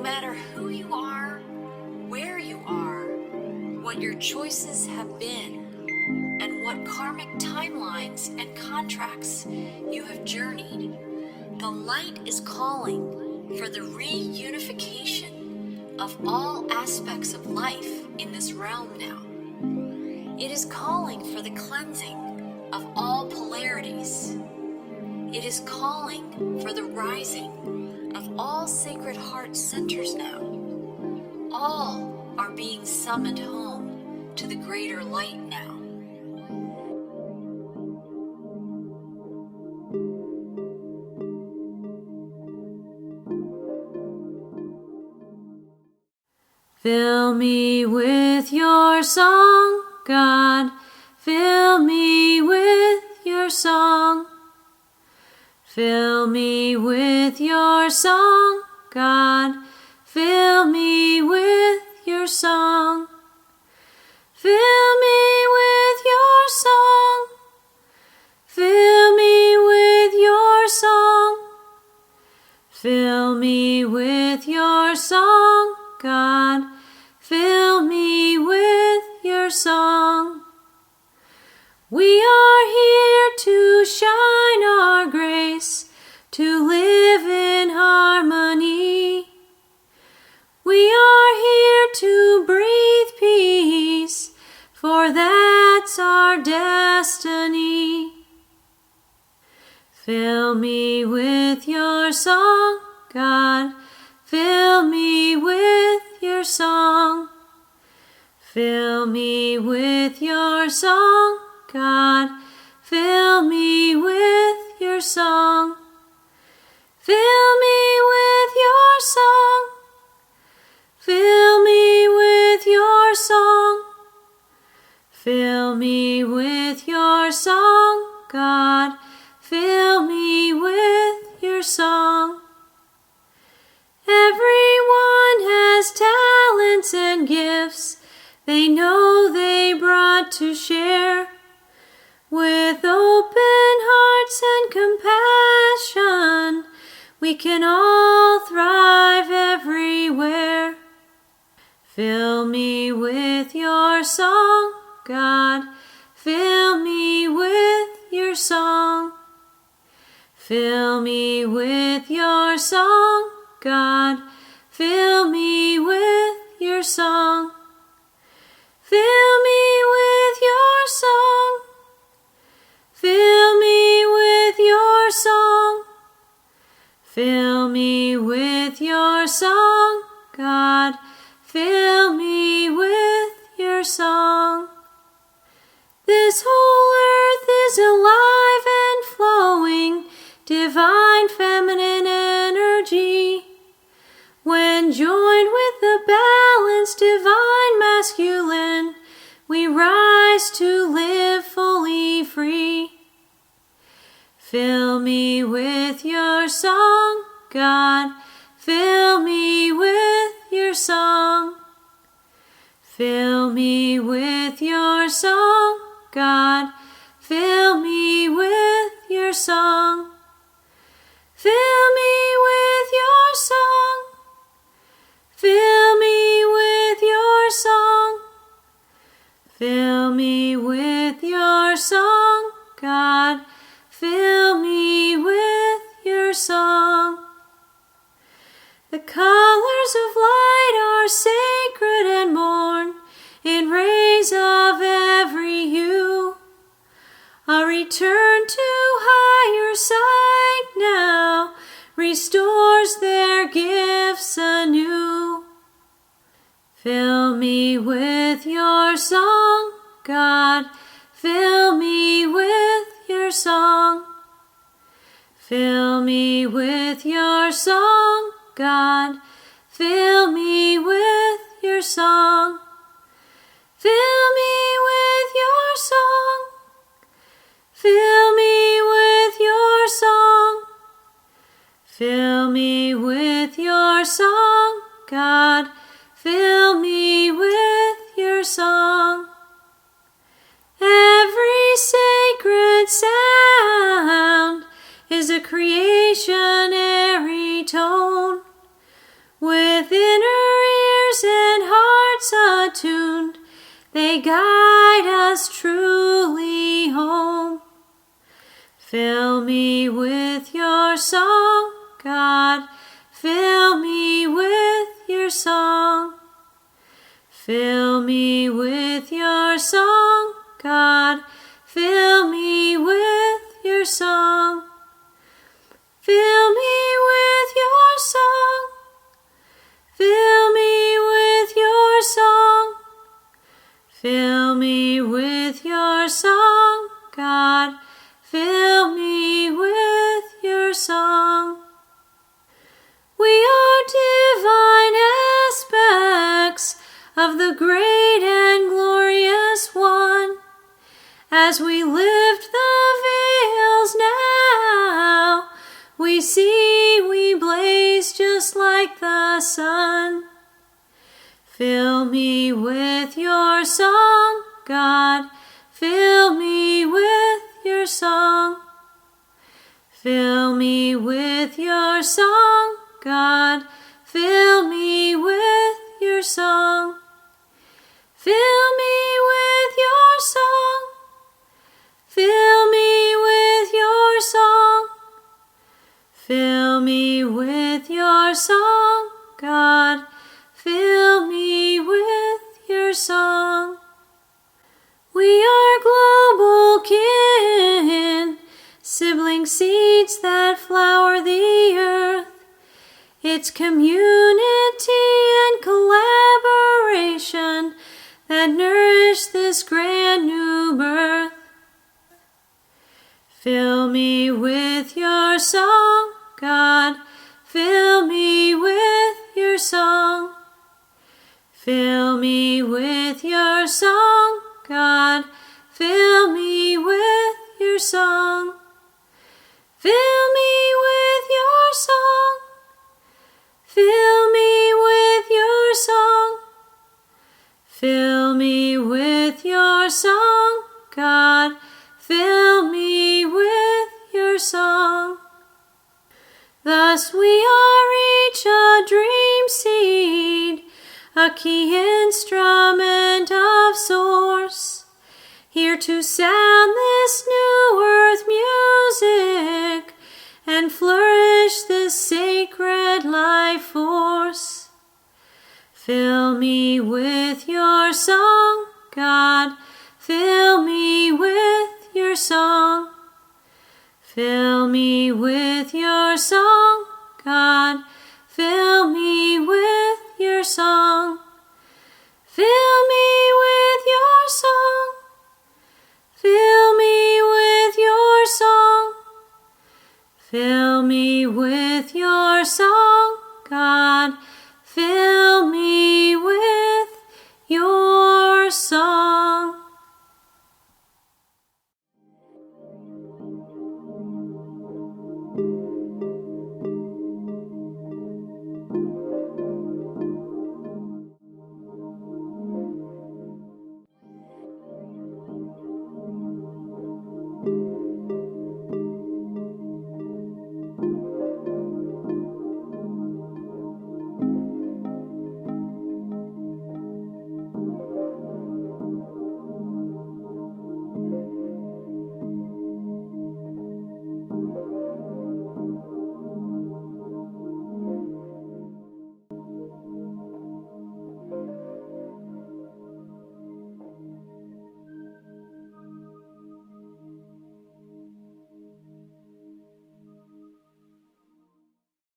matter who you are, where you are, what your choices have been, and what karmic timelines and contracts you have journeyed, the light is calling for the reunification of all aspects of life in this realm now. It is calling for the cleansing of all polarities. It is calling for the rising of all sacred heart centers now. All are being summoned home to the greater light now. Fill me with your song, God. Fill me with your song. Fill me with your song, God. Fill me with your song. Fill me with your song. Fill me with your song. Fill me with your song, God. Fill me with your song. We are here to shine our grace, to live in harmony. We are here to breathe peace, for that's our destiny. Fill me with your song, God. Fill me with your song. Fill me with your song, God. Fill me with your song. Fill me with your song. Fill me with your song. Fill me with your song, God. Fill me with your song. Everyone has talents and gifts they know they brought to share. With open hearts and compassion, we can all thrive everywhere. Fill me with your song, God. Fill me with your song. Fill me with your song, God. Fill me with your song. Fill me with your song. Fill me with your song. Fill me with your song, God. Fill me with your song. This whole earth is alive and flowing, divine feminine energy. When joined with the balanced divine masculine, we rise to live fully free. Fill me with your song, God. Fill me with your song. Fill me with your song, God. Fill me with your song. Fill me with your song. Fill me with your song. Fill me with your song, God. Fill me with your song. The colors of light are sacred and born in rays of every hue. A return to higher sight now restores their gifts anew. Fill me with your song, God. Fill me with your song. Fill me with your song, God. Fill me with your song. Fill me with your song. Fill me with your song. Fill me with your song, God. Fill me with your song. Every sacred sound is a creationary tone. Within guide us truly home. Fill me with your song, God. Fill me with your song. Fill me with your song, God. Fill me with your song. Fill me with your song. Fill me with your song. Fill me with your song, God. Fill me with your song. We are divine aspects of the great and glorious One. As we lift the veils now, we see we blaze just like the sun. Fill me with your song, God. Fill me with your song. Fill me with your song, God. Fill me with your song. Fill me with your song. Fill me with your song. Fill me with your song, God. Fill me with your song. We are global kin, sibling seeds that flower the earth. It's community and collaboration that nourish this grand new birth. Fill me with your song, God. Fill me with your song. Fill me with your song, God. Fill me with your song. Fill me with your song. Fill me with your song. Fill me with your song, God. Fill me with your song. Thus we are each a dream seed, a key instrument of source, here to sound this new earth music and flourish this sacred life force. Fill me with your song, God. Fill me with your song. Fill me with your song, God. Fill me with your song. Fill me with your song. Fill me with your song. Fill me with your song, God. Fill